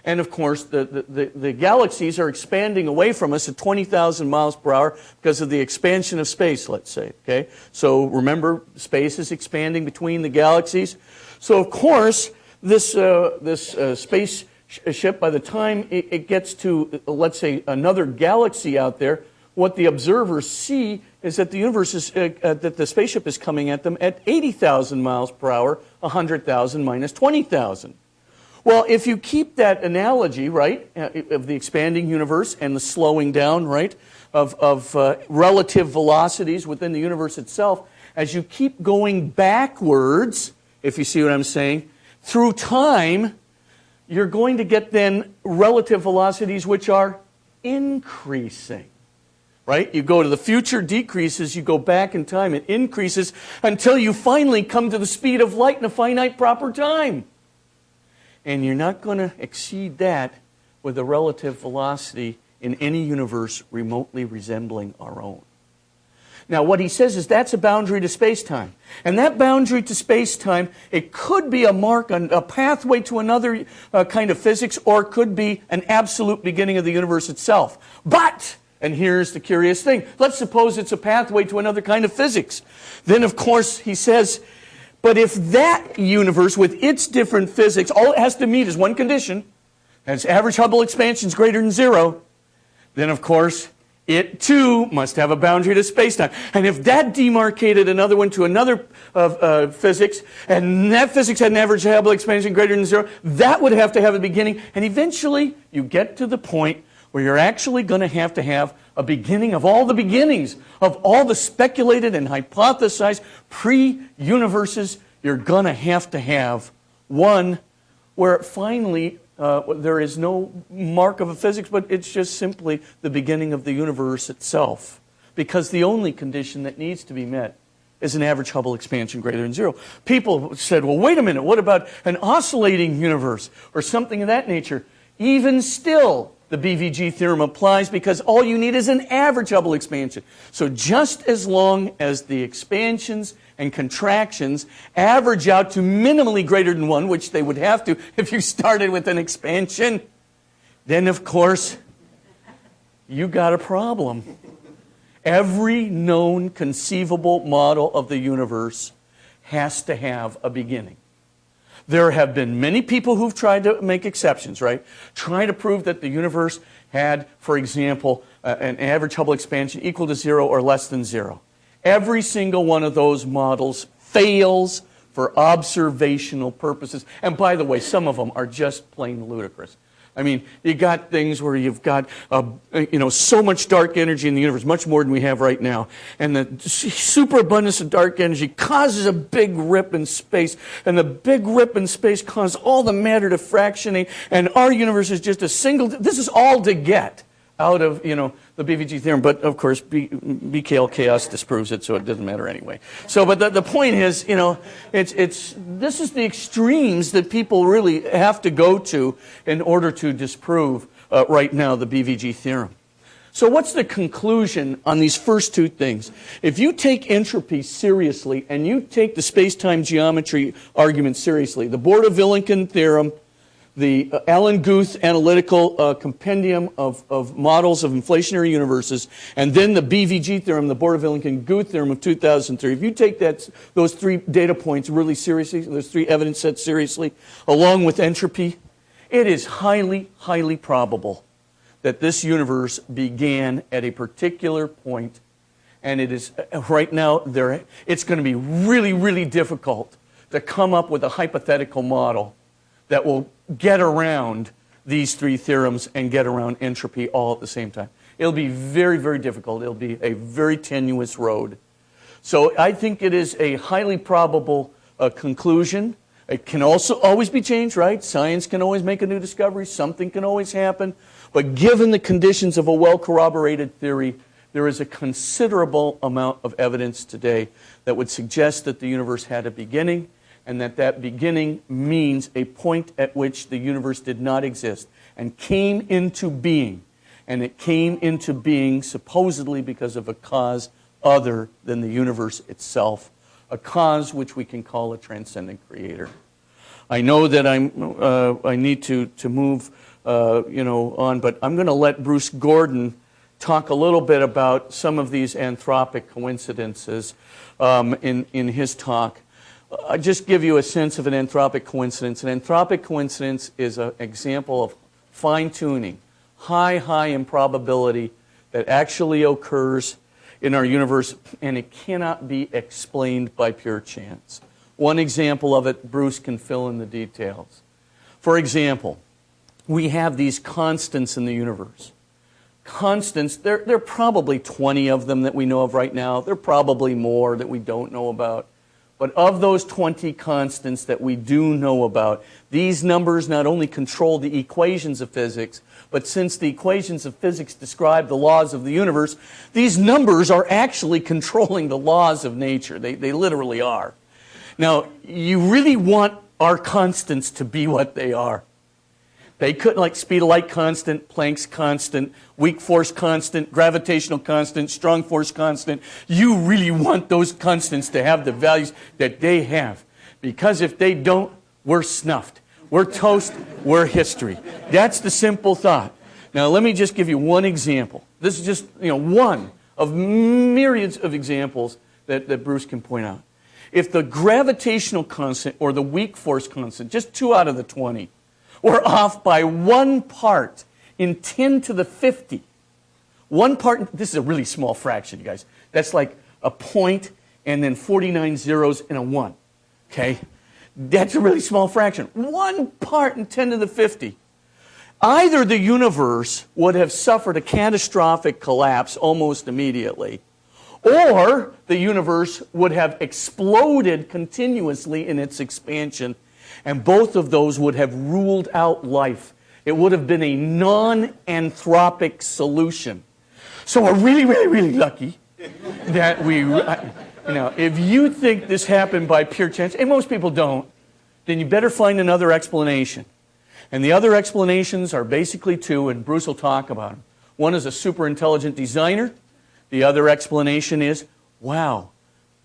And of course, the galaxies are expanding away from us at 20,000 miles per hour because of the expansion of space, let's say. Okay? So remember, space is expanding between the galaxies. So of course, this spaceship, by the time it gets to, let's say, another galaxy out there, what the observers see is that the universe is, that the spaceship is coming at them at 80,000 miles per hour, 100,000 minus 20,000. Well, if you keep that analogy, right, of the expanding universe and the slowing down, right, of relative velocities within the universe itself, as you keep going backwards, if you see what I'm saying, through time, you're going to get then relative velocities which are increasing. Right? You go to the future, decreases, you go back in time, it increases until you finally come to the speed of light in a finite proper time. And you're not going to exceed that with a relative velocity in any universe remotely resembling our own. Now, what he says is that's a boundary to space-time. And that boundary to space-time, it could be a mark, a pathway to another kind of physics, or it could be an absolute beginning of the universe itself. But, and here's the curious thing, let's suppose it's a pathway to another kind of physics. Then, of course, he says, but if that universe with its different physics, all it has to meet is one condition, and its average Hubble expansion is greater than 0, then, of course, it too must have a boundary to space-time. And if that demarcated another one to another physics, and that physics had an average Hubble expansion greater than 0, that would have to have a beginning. And eventually, you get to the point where you're actually going to have a beginning of all the beginnings, of all the speculated and hypothesized pre-universes. You're going to have one where finally there is no mark of a physics, but it's just simply the beginning of the universe itself. Because the only condition that needs to be met is an average Hubble expansion greater than 0. People said, well, wait a minute, what about an oscillating universe or something of that nature? Even still, the BVG theorem applies because all you need is an average Hubble expansion. So just as long as the expansions and contractions average out to minimally greater than 1, which they would have to if you started with an expansion, then of course you got a problem. Every known conceivable model of the universe has to have a beginning. There have been many people who've tried to make exceptions, right? Try to prove that the universe had, for example, an average Hubble expansion equal to 0 or less than 0. Every single one of those models fails for observational purposes. And by the way, some of them are just plain ludicrous. I mean, you got things where you've got so much dark energy in the universe, much more than we have right now. And the superabundance of dark energy causes a big rip in space. And the big rip in space causes all the matter to fractionate. And our universe is just a single... This is all to get out of, the BVG theorem. But, of course, BKL chaos disproves it, so it doesn't matter anyway. So, but the point is, this is the extremes that people really have to go to in order to disprove right now the BVG theorem. So what's the conclusion on these first two things? If you take entropy seriously and you take the space-time geometry argument seriously, the Borda-Vilenkin theorem, the Alan Guth analytical compendium of models of inflationary universes, and then the BVG theorem, the Borda-Vilenkin-Guth theorem of 2003. If you take those three data points really seriously, those three evidence sets seriously, along with entropy, it is highly, highly probable that this universe began at a particular point, and it is right now it's going to be really, really difficult to come up with a hypothetical model that will get around these three theorems and get around entropy all at the same time. It'll be very, very difficult. It'll be a very tenuous road. So I think it is a highly probable conclusion. It can also always be changed, right? Science can always make a new discovery. Something can always happen. But given the conditions of a well-corroborated theory, there is a considerable amount of evidence today that would suggest that the universe had a beginning, and that beginning means a point at which the universe did not exist and came into being. And it came into being supposedly because of a cause other than the universe itself, a cause which we can call a transcendent creator. I know that I need to move on, but I'm going to let Bruce Gordon talk a little bit about some of these anthropic coincidences in his talk. I'll just give you a sense of an anthropic coincidence. An anthropic coincidence is an example of fine-tuning, high improbability that actually occurs in our universe, and it cannot be explained by pure chance. One example of it, Bruce can fill in the details. For example, we have these constants in the universe. Constants, there are probably 20 of them that we know of right now. There are probably more that we don't know about. But of those 20 constants that we do know about, these numbers not only control the equations of physics, but since the equations of physics describe the laws of the universe, these numbers are actually controlling the laws of nature. They literally are. Now, you really want our constants to be what they are. They couldn't, like speed of light constant, Planck's constant, weak force constant, gravitational constant, strong force constant. You really want those constants to have the values that they have. Because if they don't, we're snuffed. We're toast, we're history. That's the simple thought. Now let me just give you one example. This is just one of myriads of examples that Bruce can point out. If the gravitational constant or the weak force constant, just 2 out of the 20, were off by 1 part in 10 to the 50. 1 part, this is a really small fraction, you guys. That's like a point and then 49 zeros and a 1. Okay? That's a really small fraction. 1 part in 10 to the 50. Either the universe would have suffered a catastrophic collapse almost immediately, or the universe would have exploded continuously in its expansion, and both of those would have ruled out life. It would have been a non-anthropic solution. So we're really lucky that if you think this happened by pure chance, and most people don't, then you better find another explanation. And the other explanations are basically 2, and Bruce will talk about them. One is a super intelligent designer. The other explanation is, wow,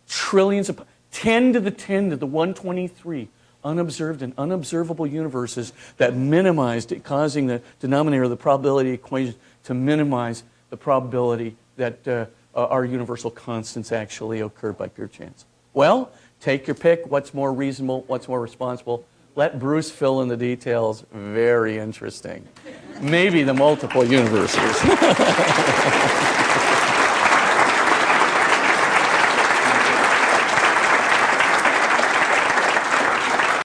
trillions of, 10 to the 10 to the 123 unobserved and unobservable universes that minimized it, causing the denominator of the probability equation to minimize the probability that our universal constants actually occurred by pure chance. Well, take your pick. What's more reasonable? What's more responsible? Let Bruce fill in the details. Very interesting. Maybe the multiple universes.